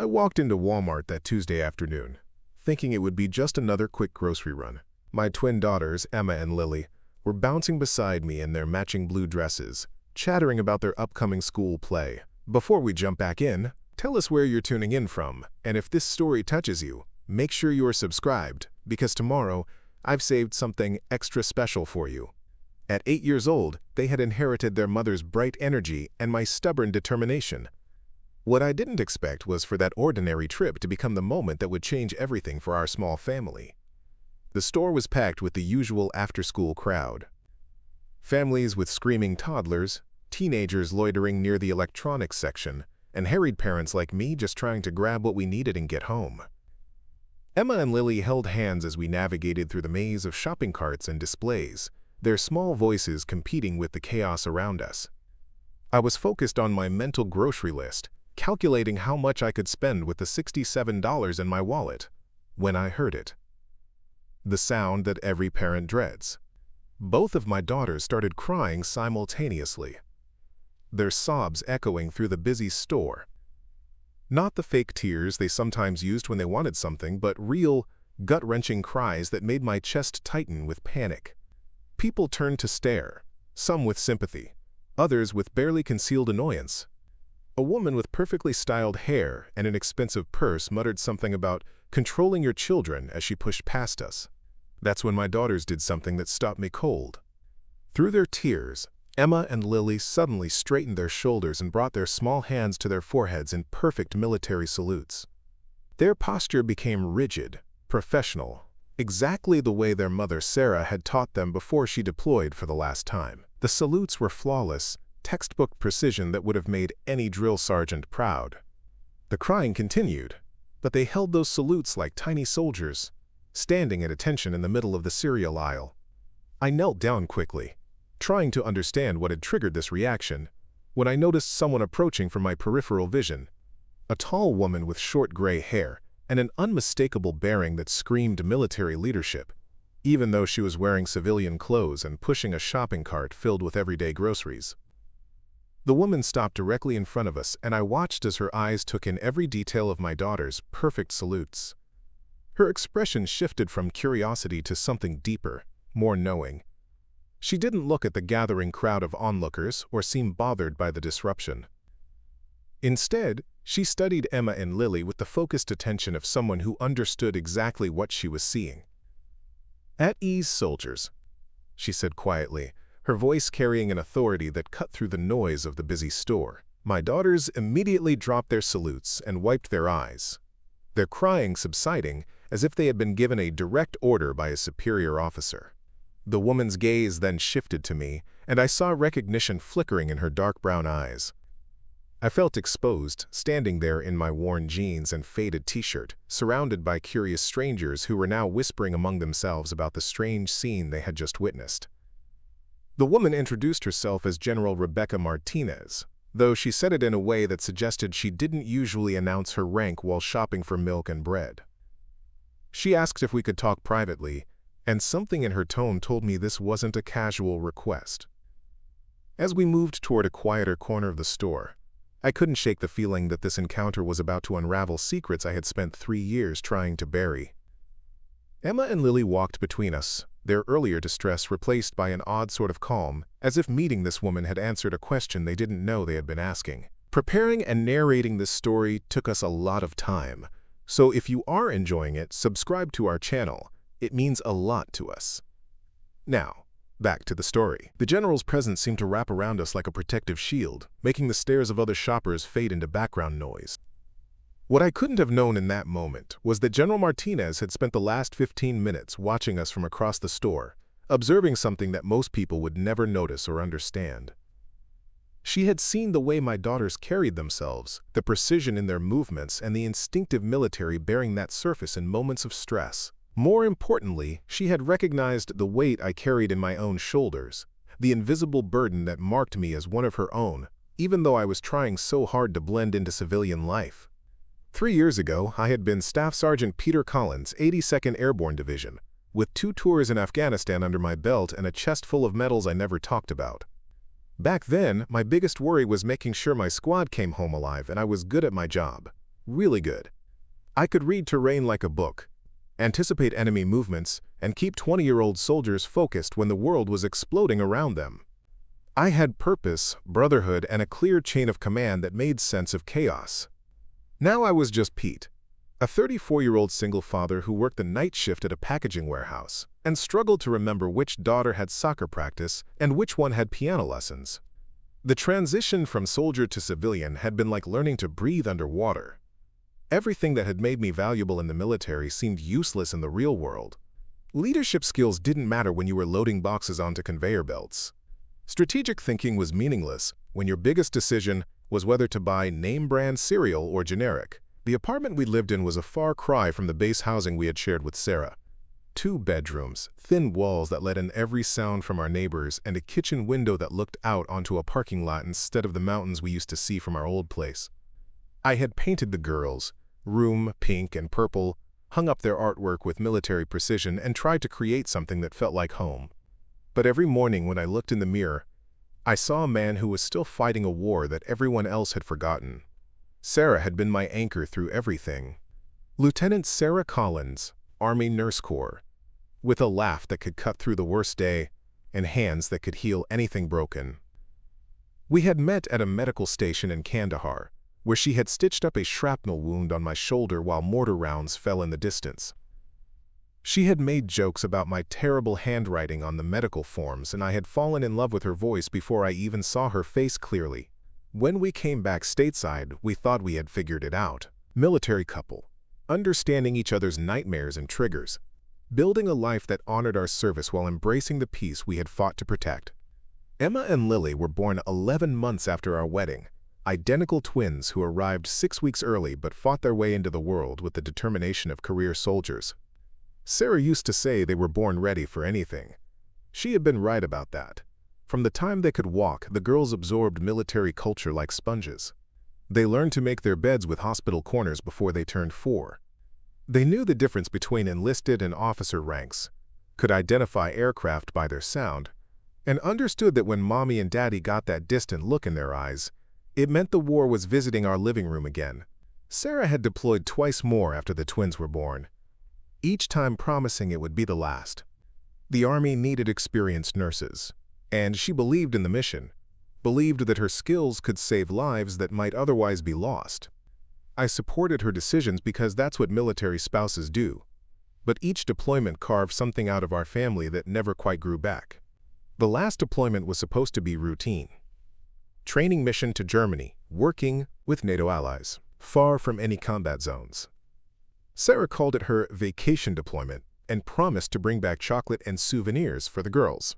I walked into Walmart that Tuesday afternoon, thinking it would be just another quick grocery run. My twin daughters, Emma and Lily, were bouncing beside me in their matching blue dresses, chattering about their upcoming school play. Before we jump back in, tell us where you're tuning in from, and if this story touches you, make sure you are subscribed, because tomorrow, I've saved something extra special for you. At 8 years old, they had inherited their mother's bright energy and my stubborn determination. What I didn't expect was for that ordinary trip to become the moment that would change everything for our small family. The store was packed with the usual after-school crowd. Families with screaming toddlers, teenagers loitering near the electronics section, and harried parents like me just trying to grab what we needed and get home. Emma and Lily held hands as we navigated through the maze of shopping carts and displays, their small voices competing with the chaos around us. I was focused on my mental grocery list, calculating how much I could spend with the $67 in my wallet, when I heard it. The sound that every parent dreads. Both of my daughters started crying simultaneously, their sobs echoing through the busy store. Not the fake tears they sometimes used when they wanted something, but real, gut-wrenching cries that made my chest tighten with panic. People turned to stare, some with sympathy, others with barely concealed annoyance. A woman with perfectly styled hair and an expensive purse muttered something about controlling your children as she pushed past us. That's when my daughters did something that stopped me cold. Through their tears, Emma and Lily suddenly straightened their shoulders and brought their small hands to their foreheads in perfect military salutes. Their posture became rigid, professional, exactly the way their mother Sarah had taught them before she deployed for the last time. The salutes were flawless, textbook precision that would have made any drill sergeant proud. The crying continued, but they held those salutes like tiny soldiers, standing at attention in the middle of the cereal aisle. I knelt down quickly, trying to understand what had triggered this reaction, when I noticed someone approaching from my peripheral vision. A tall woman with short gray hair and an unmistakable bearing that screamed military leadership, even though she was wearing civilian clothes and pushing a shopping cart filled with everyday groceries. The woman stopped directly in front of us, and I watched as her eyes took in every detail of my daughter's perfect salutes. Her expression shifted from curiosity to something deeper, more knowing. She didn't look at the gathering crowd of onlookers or seem bothered by the disruption. Instead, she studied Emma and Lily with the focused attention of someone who understood exactly what she was seeing. "At ease, soldiers," she said quietly, her voice carrying an authority that cut through the noise of the busy store. My daughters immediately dropped their salutes and wiped their eyes, their crying subsiding as if they had been given a direct order by a superior officer. The woman's gaze then shifted to me, and I saw recognition flickering in her dark brown eyes. I felt exposed, standing there in my worn jeans and faded t-shirt, surrounded by curious strangers who were now whispering among themselves about the strange scene they had just witnessed. The woman introduced herself as General Rebecca Martinez, though she said it in a way that suggested she didn't usually announce her rank while shopping for milk and bread. She asked if we could talk privately, and something in her tone told me this wasn't a casual request. As we moved toward a quieter corner of the store, I couldn't shake the feeling that this encounter was about to unravel secrets I had spent 3 years trying to bury. Emma and Lily walked between us, their earlier distress replaced by an odd sort of calm, as if meeting this woman had answered a question they didn't know they had been asking. Preparing and narrating this story took us a lot of time, so if you are enjoying it, subscribe to our channel. It means a lot to us. Now, back to the story. The General's presence seemed to wrap around us like a protective shield, making the stares of other shoppers fade into background noise. What I couldn't have known in that moment was that General Martinez had spent the last 15 minutes watching us from across the store, observing something that most people would never notice or understand. She had seen the way my daughters carried themselves, the precision in their movements, and the instinctive military bearing that surface in moments of stress. More importantly, she had recognized the weight I carried in my own shoulders, the invisible burden that marked me as one of her own, even though I was trying so hard to blend into civilian life. 3 years ago, I had been Staff Sergeant Peter Collins, 82nd Airborne Division, with 2 tours in Afghanistan under my belt and a chest full of medals I never talked about. Back then, my biggest worry was making sure my squad came home alive and I was good at my job. Really good. I could read terrain like a book, anticipate enemy movements, and keep 20-year-old soldiers focused when the world was exploding around them. I had purpose, brotherhood, and a clear chain of command that made sense of chaos. Now I was just Pete, a 34-year-old single father who worked the night shift at a packaging warehouse and struggled to remember which daughter had soccer practice and which one had piano lessons. The transition from soldier to civilian had been like learning to breathe underwater. Everything that had made me valuable in the military seemed useless in the real world. Leadership skills didn't matter when you were loading boxes onto conveyor belts. Strategic thinking was meaningless when your biggest decision was whether to buy name-brand cereal or generic. The apartment we lived in was a far cry from the base housing we had shared with Sarah. 2 bedrooms, thin walls that let in every sound from our neighbors, and a kitchen window that looked out onto a parking lot instead of the mountains we used to see from our old place. I had painted the girls' room pink and purple, hung up their artwork with military precision, and tried to create something that felt like home. But every morning when I looked in the mirror, I saw a man who was still fighting a war that everyone else had forgotten. Sarah had been my anchor through everything. Lieutenant Sarah Collins, Army Nurse Corps, with a laugh that could cut through the worst day and hands that could heal anything broken. We had met at a medical station in Kandahar, where she had stitched up a shrapnel wound on my shoulder while mortar rounds fell in the distance. She had made jokes about my terrible handwriting on the medical forms, and I had fallen in love with her voice before I even saw her face clearly. When we came back stateside, we thought we had figured it out. Military couple, understanding each other's nightmares and triggers, building a life that honored our service while embracing the peace we had fought to protect. Emma and Lily were born 11 months after our wedding, identical twins who arrived 6 weeks early but fought their way into the world with the determination of career soldiers. Sarah used to say they were born ready for anything. She had been right about that. From the time they could walk, the girls absorbed military culture like sponges. They learned to make their beds with hospital corners before they turned 4. They knew the difference between enlisted and officer ranks, could identify aircraft by their sound, and understood that when Mommy and Daddy got that distant look in their eyes, it meant the war was visiting our living room again. Sarah had deployed twice more after the twins were born, each time promising it would be the last. The Army needed experienced nurses, and she believed in the mission, believed that her skills could save lives that might otherwise be lost. I supported her decisions because that's what military spouses do. But each deployment carved something out of our family that never quite grew back. The last deployment was supposed to be routine. Training mission to Germany, working with NATO allies, far from any combat zones. Sarah called it her vacation deployment and promised to bring back chocolate and souvenirs for the girls.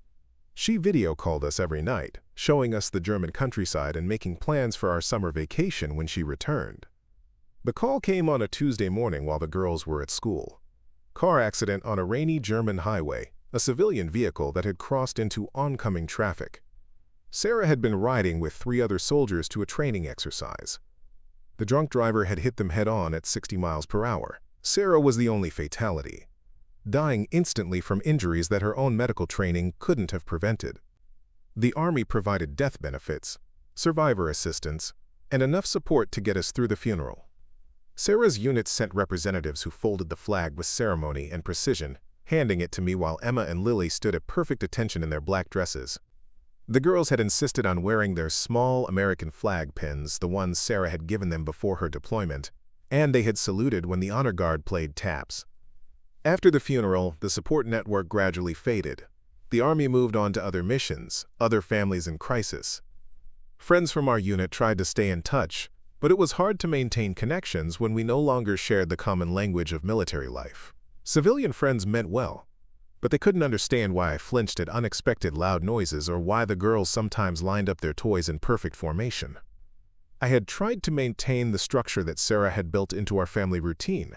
She video called us every night, showing us the German countryside and making plans for our summer vacation when she returned. The call came on a Tuesday morning while the girls were at school. Car accident on a rainy German highway, a civilian vehicle that had crossed into oncoming traffic. Sarah had been riding with 3 other soldiers to a training exercise. The drunk driver had hit them head-on at 60 miles per hour. Sarah was the only fatality, dying instantly from injuries that her own medical training couldn't have prevented. The Army provided death benefits, survivor assistance, and enough support to get us through the funeral. Sarah's unit sent representatives who folded the flag with ceremony and precision, handing it to me while Emma and Lily stood at perfect attention in their black dresses. The girls had insisted on wearing their small American flag pins, the ones Sarah had given them before her deployment, and they had saluted when the honor guard played taps. After the funeral, the support network gradually faded. The Army moved on to other missions, other families in crisis. Friends from our unit tried to stay in touch, but it was hard to maintain connections when we no longer shared the common language of military life. Civilian friends meant well, but they couldn't understand why I flinched at unexpected loud noises or why the girls sometimes lined up their toys in perfect formation. I had tried to maintain the structure that Sarah had built into our family routine.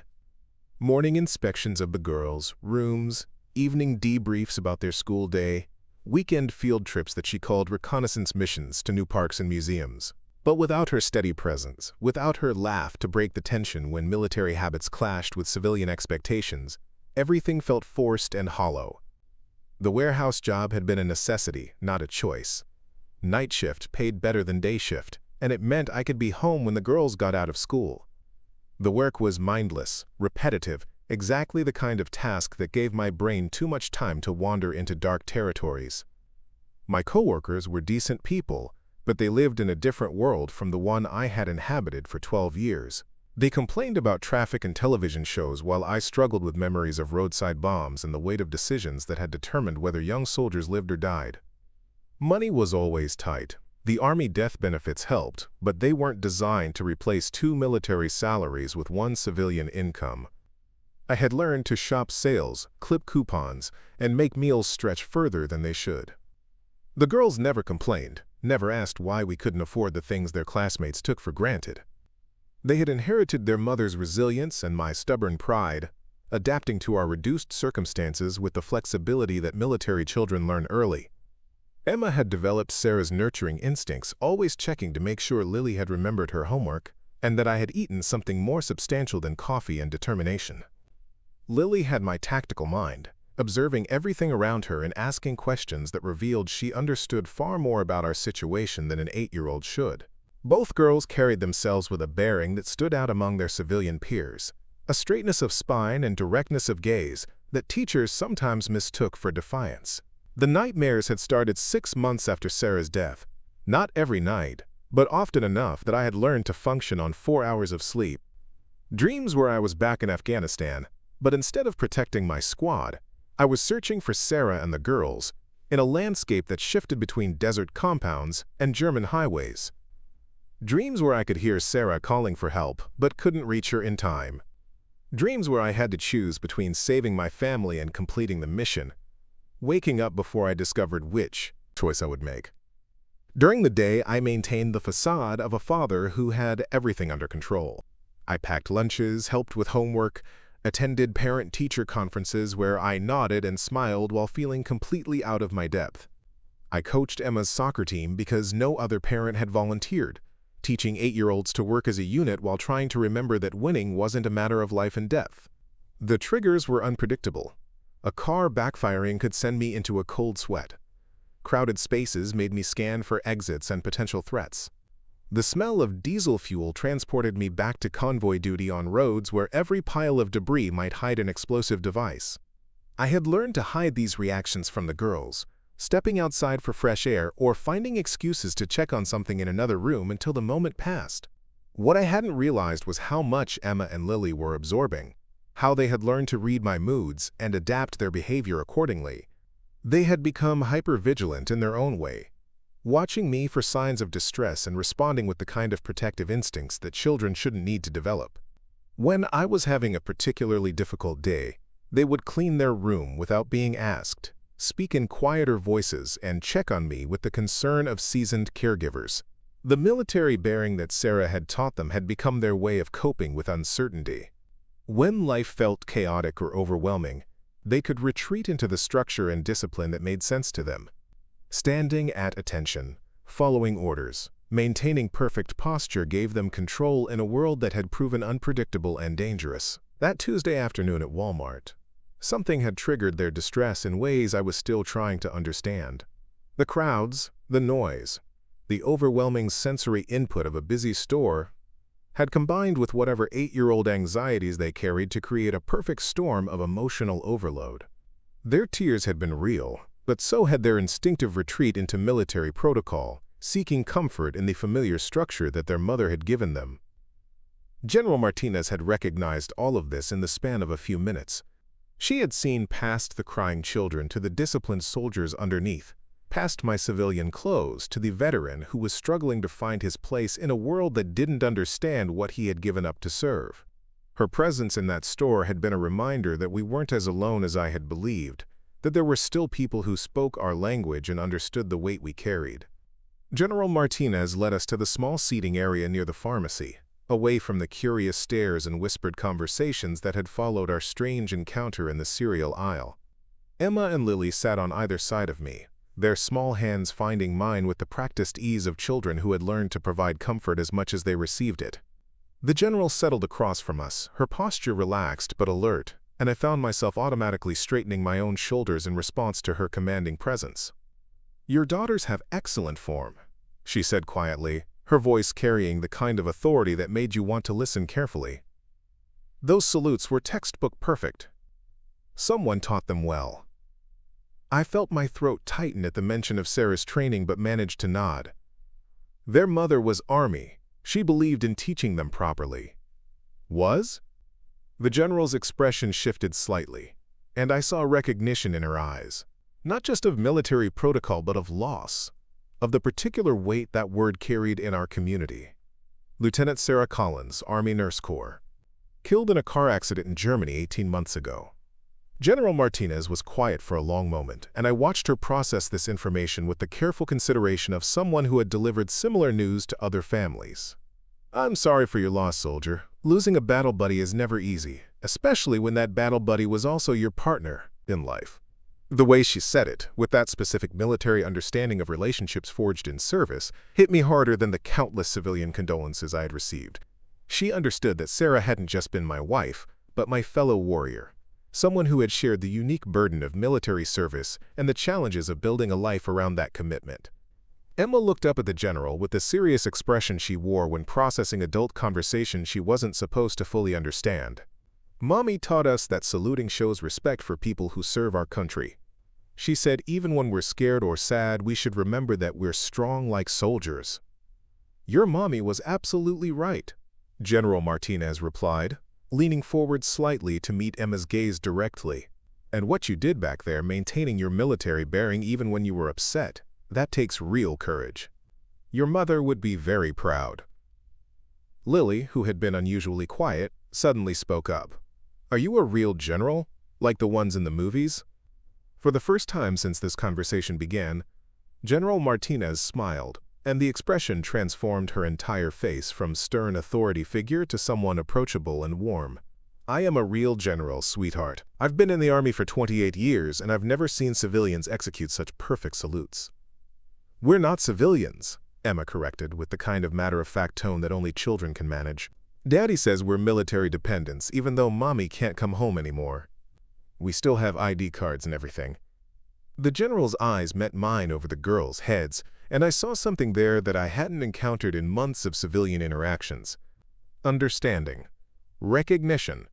Morning inspections of the girls' rooms, evening debriefs about their school day, weekend field trips that she called reconnaissance missions to new parks and museums. But without her steady presence, without her laugh to break the tension when military habits clashed with civilian expectations, everything felt forced and hollow. The warehouse job had been a necessity, not a choice. Night shift paid better than day shift, and it meant I could be home when the girls got out of school. The work was mindless, repetitive, exactly the kind of task that gave my brain too much time to wander into dark territories. My coworkers were decent people, but they lived in a different world from the one I had inhabited for 12 years. They complained about traffic and television shows while I struggled with memories of roadside bombs and the weight of decisions that had determined whether young soldiers lived or died. Money was always tight. The Army death benefits helped, but they weren't designed to replace 2 military salaries with 1 civilian income. I had learned to shop sales, clip coupons, and make meals stretch further than they should. The girls never complained, never asked why we couldn't afford the things their classmates took for granted. They had inherited their mother's resilience and my stubborn pride, adapting to our reduced circumstances with the flexibility that military children learn early. Emma had developed Sarah's nurturing instincts, always checking to make sure Lily had remembered her homework and that I had eaten something more substantial than coffee and determination. Lily had my tactical mind, observing everything around her and asking questions that revealed she understood far more about our situation than an 8-year-old should. Both girls carried themselves with a bearing that stood out among their civilian peers, a straightness of spine and directness of gaze that teachers sometimes mistook for defiance. The nightmares had started 6 months after Sarah's death, not every night, but often enough that I had learned to function on 4 hours of sleep. Dreams where I was back in Afghanistan, but instead of protecting my squad, I was searching for Sarah and the girls in a landscape that shifted between desert compounds and German highways. Dreams where I could hear Sarah calling for help but couldn't reach her in time. Dreams where I had to choose between saving my family and completing the mission, waking up before I discovered which choice I would make. During the day, I maintained the facade of a father who had everything under control. I packed lunches, helped with homework, attended parent-teacher conferences where I nodded and smiled while feeling completely out of my depth. I coached Emma's soccer team because no other parent had volunteered, teaching 8-year-olds to work as a unit while trying to remember that winning wasn't a matter of life and death. The triggers were unpredictable. A car backfiring could send me into a cold sweat. Crowded spaces made me scan for exits and potential threats. The smell of diesel fuel transported me back to convoy duty on roads where every pile of debris might hide an explosive device. I had learned to hide these reactions from the girls, stepping outside for fresh air or finding excuses to check on something in another room until the moment passed. What I hadn't realized was how much Emma and Lily were absorbing, how they had learned to read my moods and adapt their behavior accordingly. They had become hyper-vigilant in their own way, watching me for signs of distress and responding with the kind of protective instincts that children shouldn't need to develop. When I was having a particularly difficult day, they would clean their room without being asked, speak in quieter voices, and check on me with the concern of seasoned caregivers. The military bearing that Sarah had taught them had become their way of coping with uncertainty. When life felt chaotic or overwhelming, they could retreat into the structure and discipline that made sense to them. Standing at attention, following orders, maintaining perfect posture gave them control in a world that had proven unpredictable and dangerous. That Tuesday afternoon at Walmart, something had triggered their distress in ways I was still trying to understand. The crowds, the noise, the overwhelming sensory input of a busy store had combined with whatever 8-year-old anxieties they carried to create a perfect storm of emotional overload. Their tears had been real, but so had their instinctive retreat into military protocol, seeking comfort in the familiar structure that their mother had given them. General Martinez had recognized all of this in the span of a few minutes. She had seen past the crying children to the disciplined soldiers underneath, past my civilian clothes to the veteran who was struggling to find his place in a world that didn't understand what he had given up to serve. Her presence in that store had been a reminder that we weren't as alone as I had believed, that there were still people who spoke our language and understood the weight we carried. General Martinez led us to the small seating area near the pharmacy, away from the curious stares and whispered conversations that had followed our strange encounter in the cereal aisle. Emma and Lily sat on either side of me, their small hands finding mine with the practiced ease of children who had learned to provide comfort as much as they received it. The general settled across from us, her posture relaxed but alert, and I found myself automatically straightening my own shoulders in response to her commanding presence. "Your daughters have excellent form," she said quietly, her voice carrying the kind of authority that made you want to listen carefully. Those salutes were textbook perfect. Someone taught them well. I felt my throat tighten at the mention of Sarah's training but managed to nod. Their mother was Army. She believed in teaching them properly. Was? The general's expression shifted slightly, and I saw recognition in her eyes. Not just of military protocol but of loss, of the particular weight that word carried in our community. Lieutenant Sarah Collins, Army Nurse Corps, killed in a car accident in Germany 18 months ago. General Martinez was quiet for a long moment, and I watched her process this information with the careful consideration of someone who had delivered similar news to other families. I'm sorry for your loss, soldier. Losing a battle buddy is never easy, especially when that battle buddy was also your partner in life. The way she said it, with that specific military understanding of relationships forged in service, hit me harder than the countless civilian condolences I had received. She understood that Sarah hadn't just been my wife, but my fellow warrior, someone who had shared the unique burden of military service and the challenges of building a life around that commitment. Emma looked up at the general with the serious expression she wore when processing adult conversation she wasn't supposed to fully understand. Mommy taught us that saluting shows respect for people who serve our country. She said even when we're scared or sad, we should remember that we're strong like soldiers. Your mommy was absolutely right, General Martinez replied, leaning forward slightly to meet Emma's gaze directly. And what you did back there, maintaining your military bearing even when you were upset, that takes real courage. Your mother would be very proud. Lily, who had been unusually quiet, suddenly spoke up. Are you a real general, like the ones in the movies? For the first time since this conversation began, General Martinez smiled, and the expression transformed her entire face from stern authority figure to someone approachable and warm. I am a real general, sweetheart. I've been in the Army for 28 years, and I've never seen civilians execute such perfect salutes. We're not civilians, Emma corrected with the kind of matter-of-fact tone that only children can manage. Daddy says we're military dependents, even though Mommy can't come home anymore. We still have ID cards and everything. The general's eyes met mine over the girls' heads, and I saw something there that I hadn't encountered in months of civilian interactions. Understanding. Recognition.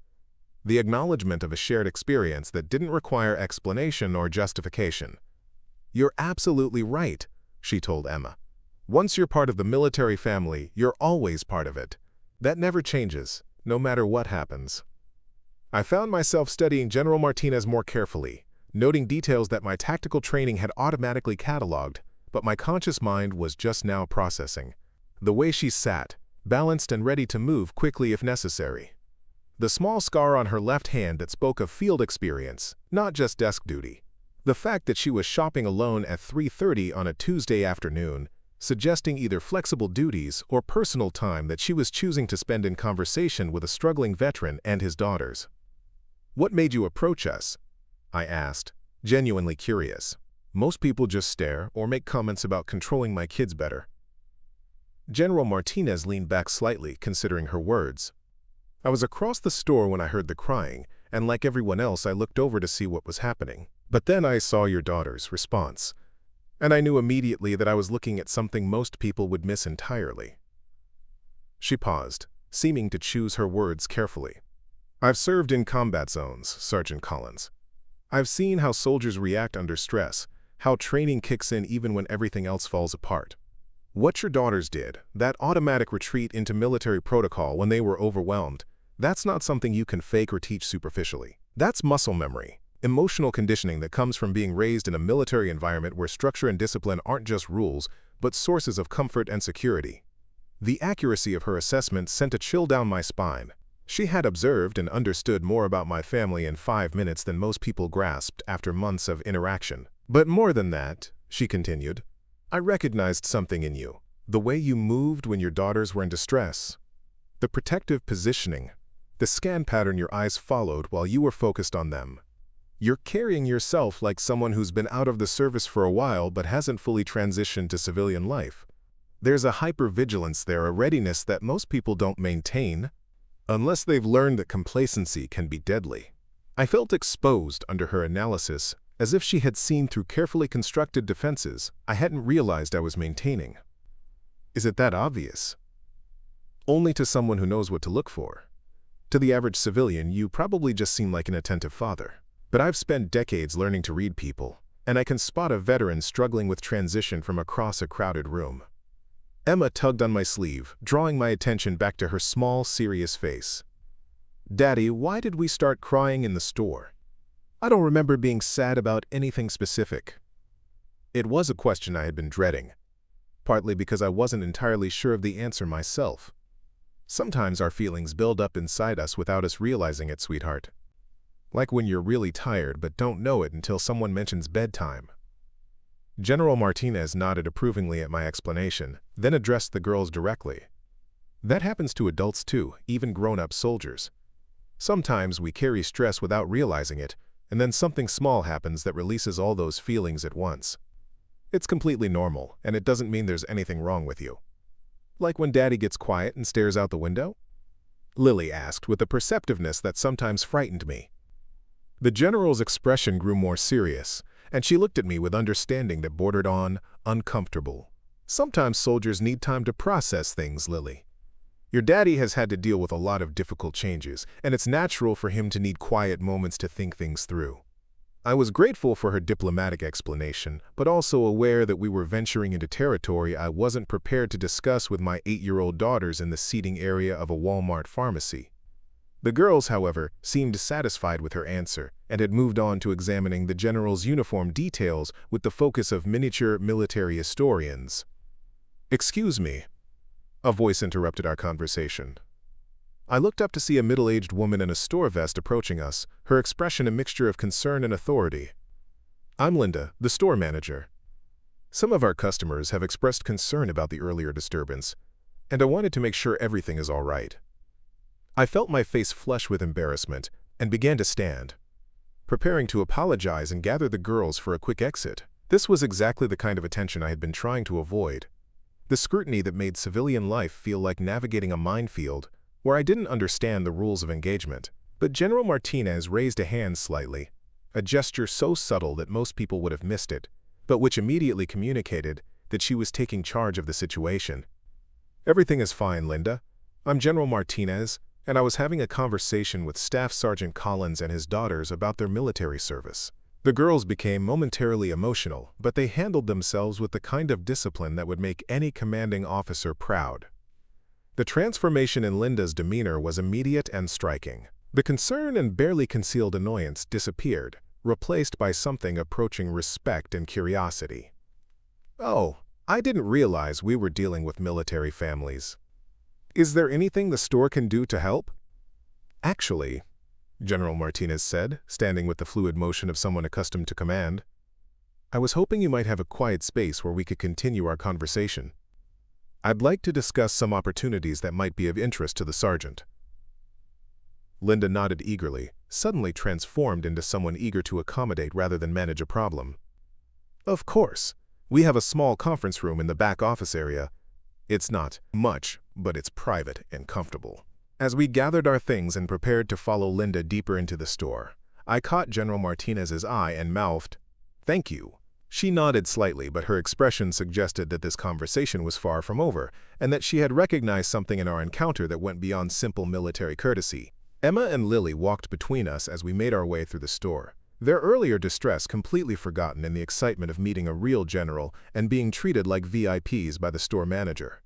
The acknowledgement of a shared experience that didn't require explanation or justification. You're absolutely right, she told Emma. Once you're part of the military family, you're always part of it. That never changes, no matter what happens. I found myself studying General Martinez more carefully, noting details that my tactical training had automatically cataloged, but my conscious mind was just now processing. The way she sat, balanced and ready to move quickly if necessary. The small scar on her left hand that spoke of field experience, not just desk duty. The fact that she was shopping alone at 3:30 on a Tuesday afternoon, suggesting either flexible duties or personal time that she was choosing to spend in conversation with a struggling veteran and his daughters. What made you approach us? I asked, genuinely curious. Most people just stare or make comments about controlling my kids better. General Martinez leaned back slightly, considering her words. I was across the store when I heard the crying, and like everyone else, I looked over to see what was happening. But then I saw your daughter's response, and I knew immediately that I was looking at something most people would miss entirely. She paused, seeming to choose her words carefully. I've served in combat zones, Sergeant Collins. I've seen how soldiers react under stress, how training kicks in even when everything else falls apart. What your daughters did, that automatic retreat into military protocol when they were overwhelmed, that's not something you can fake or teach superficially. That's muscle memory, emotional conditioning that comes from being raised in a military environment where structure and discipline aren't just rules, but sources of comfort and security. The accuracy of her assessment sent a chill down my spine. She had observed and understood more about my family in 5 minutes than most people grasped after months of interaction. But more than that, she continued, I recognized something in you. The way you moved when your daughters were in distress. The protective positioning. The scan pattern your eyes followed while you were focused on them. You're carrying yourself like someone who's been out of the service for a while but hasn't fully transitioned to civilian life. There's a hypervigilance there, a readiness that most people don't maintain, unless they've learned that complacency can be deadly. I felt exposed under her analysis, as if she had seen through carefully constructed defenses I hadn't realized I was maintaining. Is it that obvious? Only to someone who knows what to look for. To the average civilian, you probably just seem like an attentive father. But I've spent decades learning to read people, and I can spot a veteran struggling with transition from across a crowded room. Emma tugged on my sleeve, drawing my attention back to her small, serious face. "Daddy, why did we start crying in the store?" I don't remember being sad about anything specific. It was a question I had been dreading, partly because I wasn't entirely sure of the answer myself. Sometimes our feelings build up inside us without us realizing it, sweetheart. Like when you're really tired but don't know it until someone mentions bedtime. General Martinez nodded approvingly at my explanation, then addressed the girls directly. That happens to adults too, even grown-up soldiers. Sometimes we carry stress without realizing it, and then something small happens that releases all those feelings at once. It's completely normal, and it doesn't mean there's anything wrong with you. Like when Daddy gets quiet and stares out the window? Lily asked with a perceptiveness that sometimes frightened me. The general's expression grew more serious, and she looked at me with understanding that bordered on uncomfortable. Sometimes soldiers need time to process things, Lily. Your daddy has had to deal with a lot of difficult changes, and it's natural for him to need quiet moments to think things through. I was grateful for her diplomatic explanation, but also aware that we were venturing into territory I wasn't prepared to discuss with my 8-year-old daughters in the seating area of a Walmart pharmacy. The girls, however, seemed satisfied with her answer and had moved on to examining the general's uniform details with the focus of miniature military historians. "Excuse me," a voice interrupted our conversation. I looked up to see a middle-aged woman in a store vest approaching us, her expression a mixture of concern and authority. "I'm Linda, the store manager. Some of our customers have expressed concern about the earlier disturbance, and I wanted to make sure everything is all right." I felt my face flush with embarrassment and began to stand, preparing to apologize and gather the girls for a quick exit. This was exactly the kind of attention I had been trying to avoid. The scrutiny that made civilian life feel like navigating a minefield where I didn't understand the rules of engagement. But General Martinez raised a hand slightly, a gesture so subtle that most people would have missed it, but which immediately communicated that she was taking charge of the situation. "Everything is fine, Linda. I'm General Martinez, and I was having a conversation with Staff Sergeant Collins and his daughters about their military service." The girls became momentarily emotional, but they handled themselves with the kind of discipline that would make any commanding officer proud. The transformation in Linda's demeanor was immediate and striking. The concern and barely concealed annoyance disappeared, replaced by something approaching respect and curiosity. "Oh, I didn't realize we were dealing with military families. Is there anything the store can do to help?" "Actually," General Martinez said, standing with the fluid motion of someone accustomed to command, "I was hoping you might have a quiet space where we could continue our conversation. I'd like to discuss some opportunities that might be of interest to the sergeant." Linda nodded eagerly, suddenly transformed into someone eager to accommodate rather than manage a problem. "Of course. We have a small conference room in the back office area. It's not much, but it's private and comfortable." As we gathered our things and prepared to follow Linda deeper into the store, I caught General Martinez's eye and mouthed, "Thank you." She nodded slightly, but her expression suggested that this conversation was far from over, and that she had recognized something in our encounter that went beyond simple military courtesy. Emma and Lily walked between us as we made our way through the store, their earlier distress completely forgotten in the excitement of meeting a real general and being treated like VIPs by the store manager.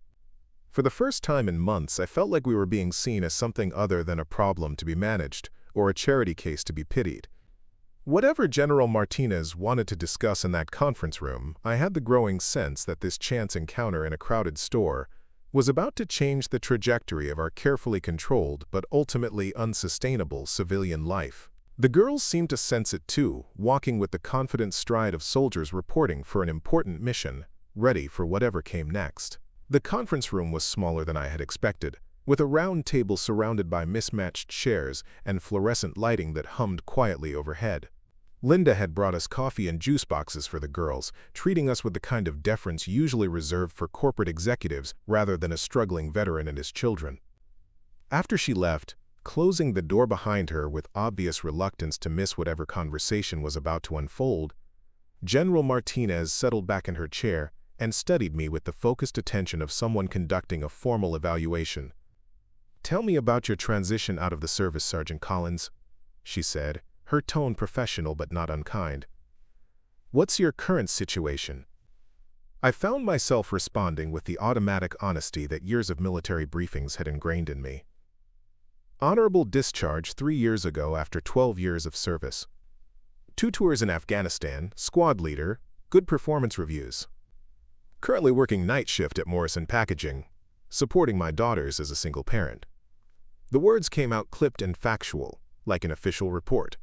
For the first time in months, I felt like we were being seen as something other than a problem to be managed or a charity case to be pitied. Whatever General Martinez wanted to discuss in that conference room, I had the growing sense that this chance encounter in a crowded store was about to change the trajectory of our carefully controlled but ultimately unsustainable civilian life. The girls seemed to sense it too, walking with the confident stride of soldiers reporting for an important mission, ready for whatever came next. The conference room was smaller than I had expected, with a round table surrounded by mismatched chairs and fluorescent lighting that hummed quietly overhead. Linda had brought us coffee and juice boxes for the girls, treating us with the kind of deference usually reserved for corporate executives rather than a struggling veteran and his children. After she left, closing the door behind her with obvious reluctance to miss whatever conversation was about to unfold, General Martinez settled back in her chair and studied me with the focused attention of someone conducting a formal evaluation. "Tell me about your transition out of the service, Sergeant Collins," she said, her tone professional but not unkind. "What's your current situation?" I found myself responding with the automatic honesty that years of military briefings had ingrained in me. Honorable discharge 3 years ago after 12 years of service. 2 tours in Afghanistan, squad leader, good performance reviews. Currently working night shift at Morrison Packaging, supporting my daughters as a single parent. The words came out clipped and factual, like an official report.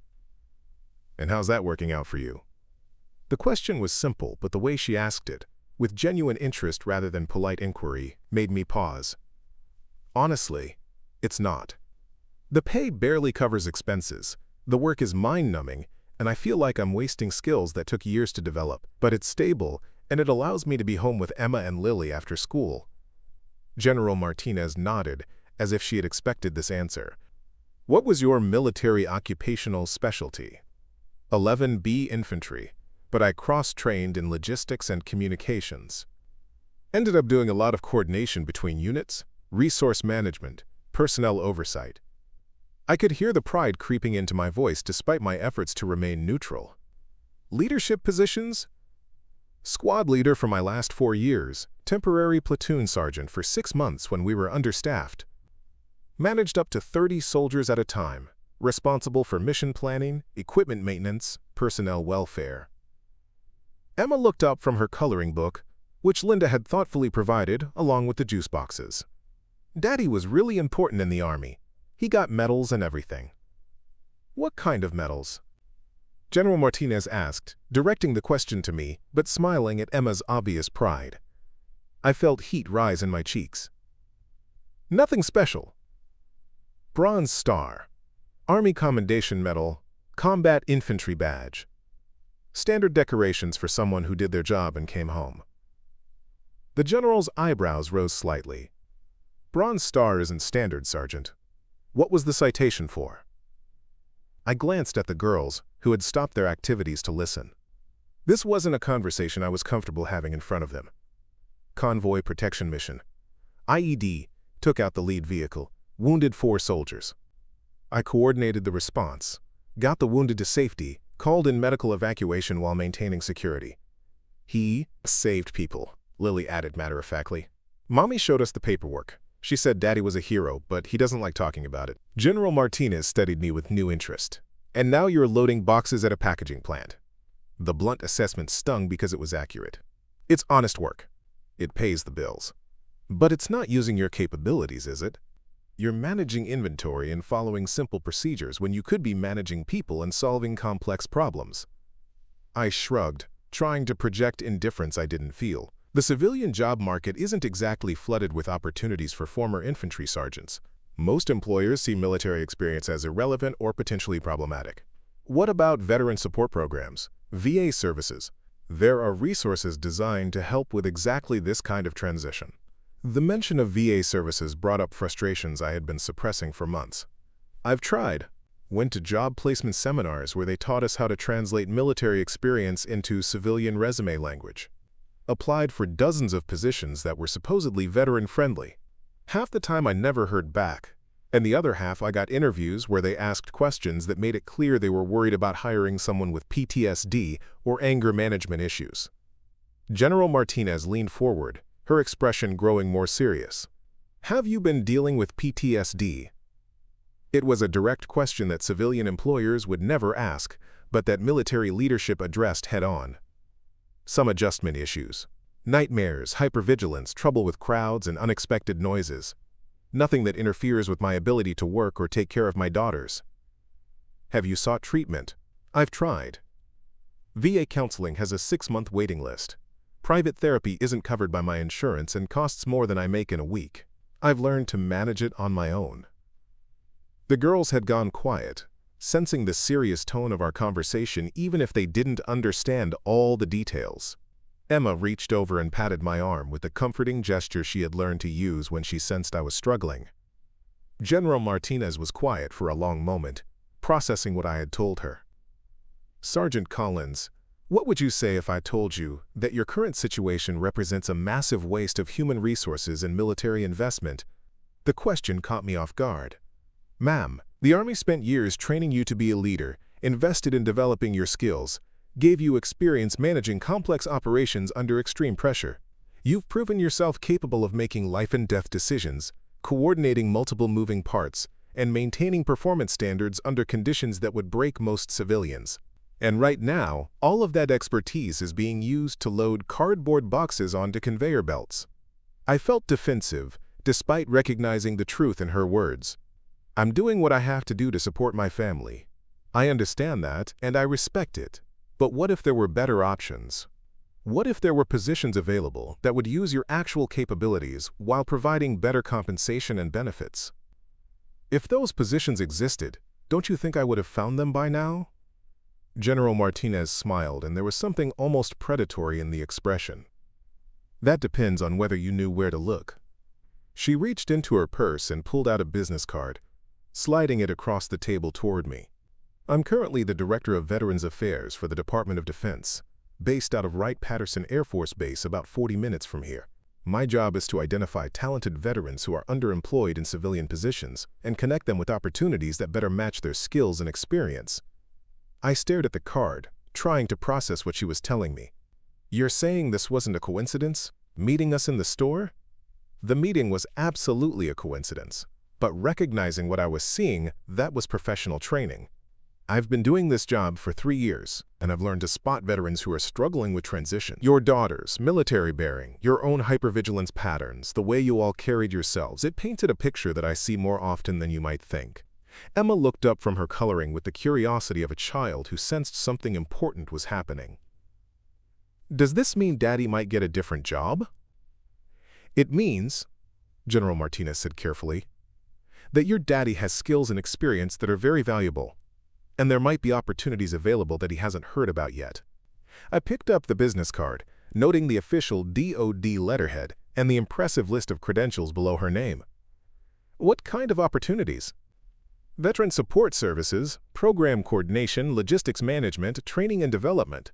"And how's that working out for you?" The question was simple, but the way she asked it, with genuine interest rather than polite inquiry, made me pause. Honestly, it's not. The pay barely covers expenses, the work is mind-numbing, and I feel like I'm wasting skills that took years to develop, but it's stable, and it allows me to be home with Emma and Lily after school. General Martinez nodded, as if she had expected this answer. "What was your military occupational specialty?" 11B Infantry, but I cross-trained in logistics and communications. Ended up doing a lot of coordination between units, resource management, personnel oversight. I could hear the pride creeping into my voice despite my efforts to remain neutral. Leadership positions? Squad leader for my last 4 years, temporary platoon sergeant for 6 months when we were understaffed. Managed up to 30 soldiers at a time, responsible for mission planning, equipment maintenance, personnel welfare. Emma looked up from her coloring book, which Linda had thoughtfully provided along with the juice boxes. "Daddy was really important in the Army. He got medals and everything." "What kind of medals?" General Martinez asked, directing the question to me, but smiling at Emma's obvious pride. I felt heat rise in my cheeks. "Nothing special. Bronze Star, Army Commendation Medal, Combat Infantry Badge. Standard decorations for someone who did their job and came home." The general's eyebrows rose slightly. "Bronze Star isn't standard, Sergeant. What was the citation for?" I glanced at the girls, who had stopped their activities to listen. This wasn't a conversation I was comfortable having in front of them. Convoy protection mission. IED took out the lead vehicle, wounded 4 soldiers. I coordinated the response, got the wounded to safety, called in medical evacuation while maintaining security. "He saved people," Lily added matter-of-factly. "Mommy showed us the paperwork. She said Daddy was a hero, but he doesn't like talking about it." General Martinez studied me with new interest. "And now you're loading boxes at a packaging plant." The blunt assessment stung because it was accurate. "It's honest work. It pays the bills. But it's not using your capabilities, is it? You're managing inventory and following simple procedures when you could be managing people and solving complex problems." I shrugged, trying to project indifference I didn't feel. The civilian job market isn't exactly flooded with opportunities for former infantry sergeants. Most employers see military experience as irrelevant or potentially problematic. What about veteran support programs, VA services? There are resources designed to help with exactly this kind of transition. The mention of VA services brought up frustrations I had been suppressing for months. I've tried. Went to job placement seminars where they taught us how to translate military experience into civilian resume language. Applied for dozens of positions that were supposedly veteran-friendly. Half the time I never heard back, and the other half I got interviews where they asked questions that made it clear they were worried about hiring someone with PTSD or anger management issues. General Martinez leaned forward, her expression growing more serious. "Have you been dealing with PTSD?" It was a direct question that civilian employers would never ask, but that military leadership addressed head-on. Some adjustment issues. Nightmares, hypervigilance, trouble with crowds, and unexpected noises. Nothing that interferes with my ability to work or take care of my daughters. "Have you sought treatment?" "I've tried. VA counseling has a 6-month waiting list. Private therapy isn't covered by my insurance and costs more than I make in a week. I've learned to manage it on my own." The girls had gone quiet, sensing the serious tone of our conversation even if they didn't understand all the details. Emma reached over and patted my arm with the comforting gesture she had learned to use when she sensed I was struggling. General Martinez was quiet for a long moment, processing what I had told her. "Sergeant Collins, what would you say if I told you that your current situation represents a massive waste of human resources and military investment, The question caught me off guard. Ma'am, the Army spent years training you to be a leader, invested in developing your skills, gave you experience managing complex operations under extreme pressure. You've proven yourself capable of making life-and-death decisions, coordinating multiple moving parts, and maintaining performance standards under conditions that would break most civilians. And right now, all of that expertise is being used to load cardboard boxes onto conveyor belts. I felt defensive, despite recognizing the truth in her words. I'm doing what I have to do to support my family. I understand that, and I respect it. But what if there were better options? What if there were positions available that would use your actual capabilities while providing better compensation and benefits? If those positions existed, don't you think I would have found them by now? General Martinez smiled, and there was something almost predatory in the expression. That depends on whether you knew where to look. She reached into her purse and pulled out a business card, sliding it across the table toward me. I'm currently the Director of Veterans Affairs for the Department of Defense, based out of Wright-Patterson Air Force Base about 40 minutes from here. My job is to identify talented veterans who are underemployed in civilian positions and connect them with opportunities that better match their skills and experience. I stared at the card, trying to process what she was telling me. You're saying this wasn't a coincidence? Meeting us in the store? The meeting was absolutely a coincidence, but recognizing what I was seeing, that was professional training. I've been doing this job for 3 years, and I've learned to spot veterans who are struggling with transition. Your daughters, military bearing, your own hypervigilance patterns, the way you all carried yourselves, it painted a picture that I see more often than you might think. Emma looked up from her coloring with the curiosity of a child who sensed something important was happening. Does this mean Daddy might get a different job? It means, General Martinez said carefully, that your daddy has skills and experience that are very valuable, and there might be opportunities available that he hasn't heard about yet. I picked up the business card, noting the official DoD letterhead and the impressive list of credentials below her name. What kind of opportunities? Veteran support services, program coordination, logistics management, training and development.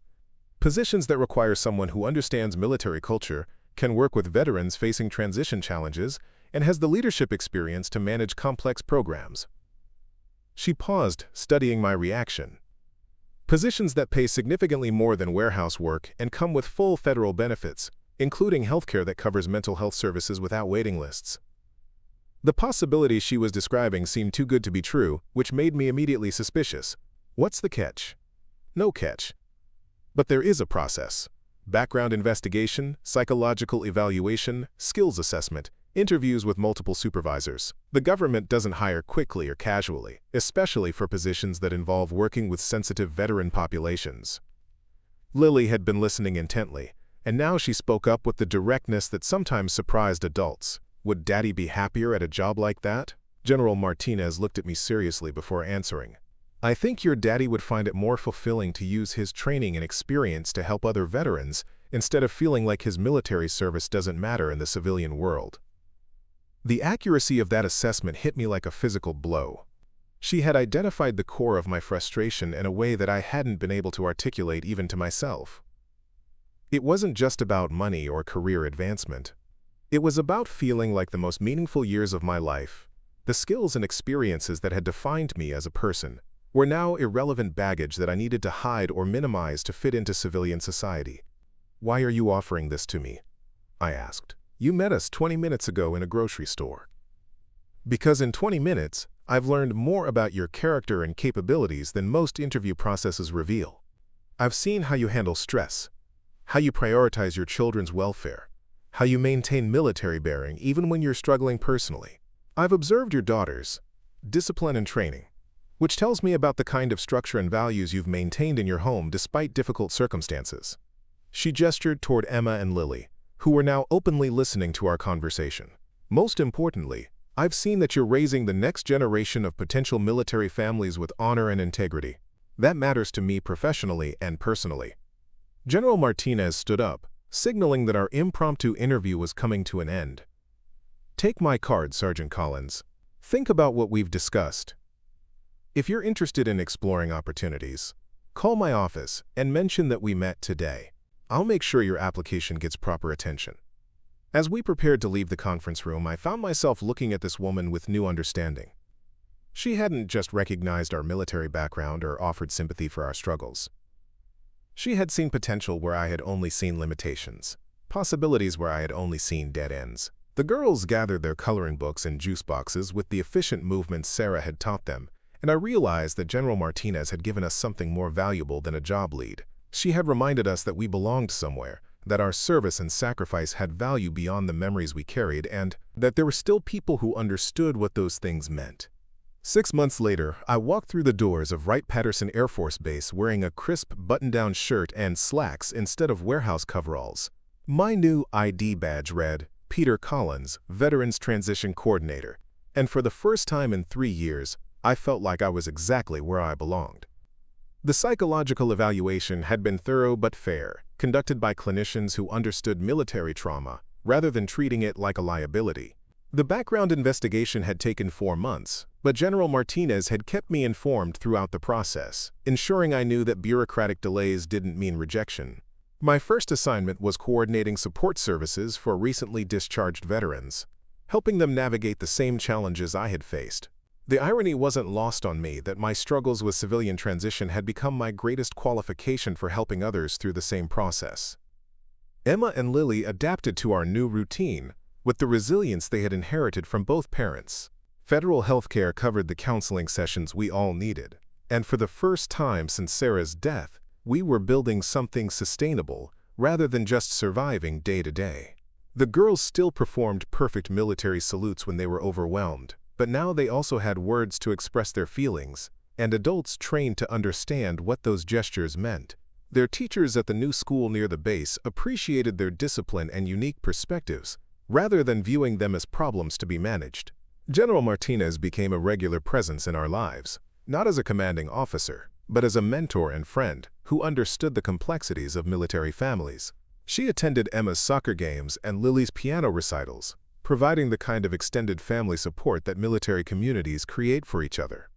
Positions that require someone who understands military culture, can work with veterans facing transition challenges, and has the leadership experience to manage complex programs. She paused, studying my reaction. Positions that pay significantly more than warehouse work and come with full federal benefits, including healthcare that covers mental health services without waiting lists. The possibilities she was describing seemed too good to be true, which made me immediately suspicious. What's the catch? No catch. But there is a process. Background investigation, psychological evaluation, skills assessment, interviews with multiple supervisors. The government doesn't hire quickly or casually, especially for positions that involve working with sensitive veteran populations. Lily had been listening intently, and now she spoke up with the directness that sometimes surprised adults. Would Daddy be happier at a job like that? General Martinez looked at me seriously before answering. I think your daddy would find it more fulfilling to use his training and experience to help other veterans instead of feeling like his military service doesn't matter in the civilian world. The accuracy of that assessment hit me like a physical blow. She had identified the core of my frustration in a way that I hadn't been able to articulate even to myself. It wasn't just about money or career advancement. It was about feeling like the most meaningful years of my life, the skills and experiences that had defined me as a person, were now irrelevant baggage that I needed to hide or minimize to fit into civilian society. Why are you offering this to me? I asked. You met us 20 minutes ago in a grocery store. Because in 20 minutes, I've learned more about your character and capabilities than most interview processes reveal. I've seen how you handle stress, how you prioritize your children's welfare, how you maintain military bearing even when you're struggling personally. I've observed your daughters, discipline and training, which tells me about the kind of structure and values you've maintained in your home despite difficult circumstances. She gestured toward Emma and Lily, who were now openly listening to our conversation. Most importantly, I've seen that you're raising the next generation of potential military families with honor and integrity. That matters to me professionally and personally. General Martinez stood up, signaling that our impromptu interview was coming to an end. Take my card, Sergeant Collins. Think about what we've discussed. If you're interested in exploring opportunities, call my office and mention that we met today. I'll make sure your application gets proper attention. As we prepared to leave the conference room, I found myself looking at this woman with new understanding. She hadn't just recognized our military background or offered sympathy for our struggles. She had seen potential where I had only seen limitations, possibilities where I had only seen dead ends. The girls gathered their coloring books and juice boxes with the efficient movements Sarah had taught them, and I realized that General Martinez had given us something more valuable than a job lead. She had reminded us that we belonged somewhere, that our service and sacrifice had value beyond the memories we carried, and that there were still people who understood what those things meant. 6 months later, I walked through the doors of Wright-Patterson Air Force Base wearing a crisp button-down shirt and slacks instead of warehouse coveralls. My new ID badge read, Peter Collins, Veterans Transition Coordinator, and for the first time in 3 years, I felt like I was exactly where I belonged. The psychological evaluation had been thorough but fair, conducted by clinicians who understood military trauma, rather than treating it like a liability. The background investigation had taken 4 months, but General Martinez had kept me informed throughout the process, ensuring I knew that bureaucratic delays didn't mean rejection. My first assignment was coordinating support services for recently discharged veterans, helping them navigate the same challenges I had faced. The irony wasn't lost on me that my struggles with civilian transition had become my greatest qualification for helping others through the same process. Emma and Lily adapted to our new routine with the resilience they had inherited from both parents. Federal health care covered the counseling sessions we all needed, and for the first time since Sarah's death, we were building something sustainable rather than just surviving day to day. The girls still performed perfect military salutes when they were overwhelmed, but now they also had words to express their feelings, and adults trained to understand what those gestures meant. Their teachers at the new school near the base appreciated their discipline and unique perspectives, rather than viewing them as problems to be managed. General Martinez became a regular presence in our lives, not as a commanding officer, but as a mentor and friend who understood the complexities of military families. She attended Emma's soccer games and Lily's piano recitals, providing the kind of extended family support that military communities create for each other.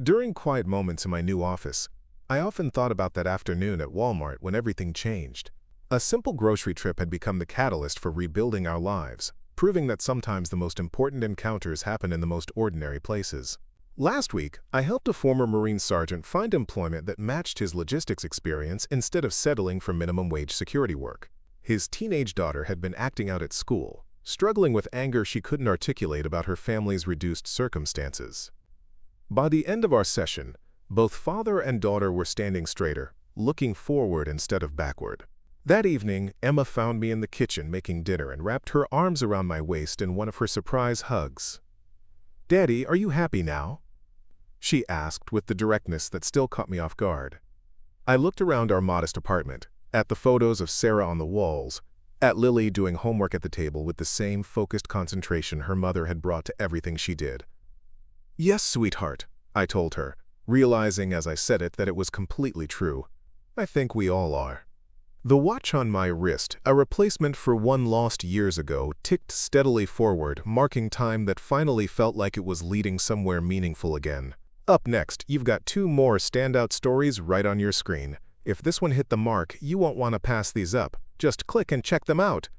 During quiet moments in my new office, I often thought about that afternoon at Walmart when everything changed. A simple grocery trip had become the catalyst for rebuilding our lives, proving that sometimes the most important encounters happen in the most ordinary places. Last week, I helped a former Marine sergeant find employment that matched his logistics experience instead of settling for minimum wage security work. His teenage daughter had been acting out at school, struggling with anger she couldn't articulate about her family's reduced circumstances. By the end of our session, both father and daughter were standing straighter, looking forward instead of backward. That evening, Emma found me in the kitchen making dinner and wrapped her arms around my waist in one of her surprise hugs. "Daddy, are you happy now?" she asked with the directness that still caught me off guard. I looked around our modest apartment, at the photos of Sarah on the walls, at Lily doing homework at the table with the same focused concentration her mother had brought to everything she did. "Yes, sweetheart," I told her, realizing as I said it that it was completely true. I think we all are. The watch on my wrist, a replacement for one lost years ago, ticked steadily forward, marking time that finally felt like it was leading somewhere meaningful again. Up next, you've got 2 more standout stories right on your screen. If this one hit the mark, you won't want to pass these up. Just click and check them out.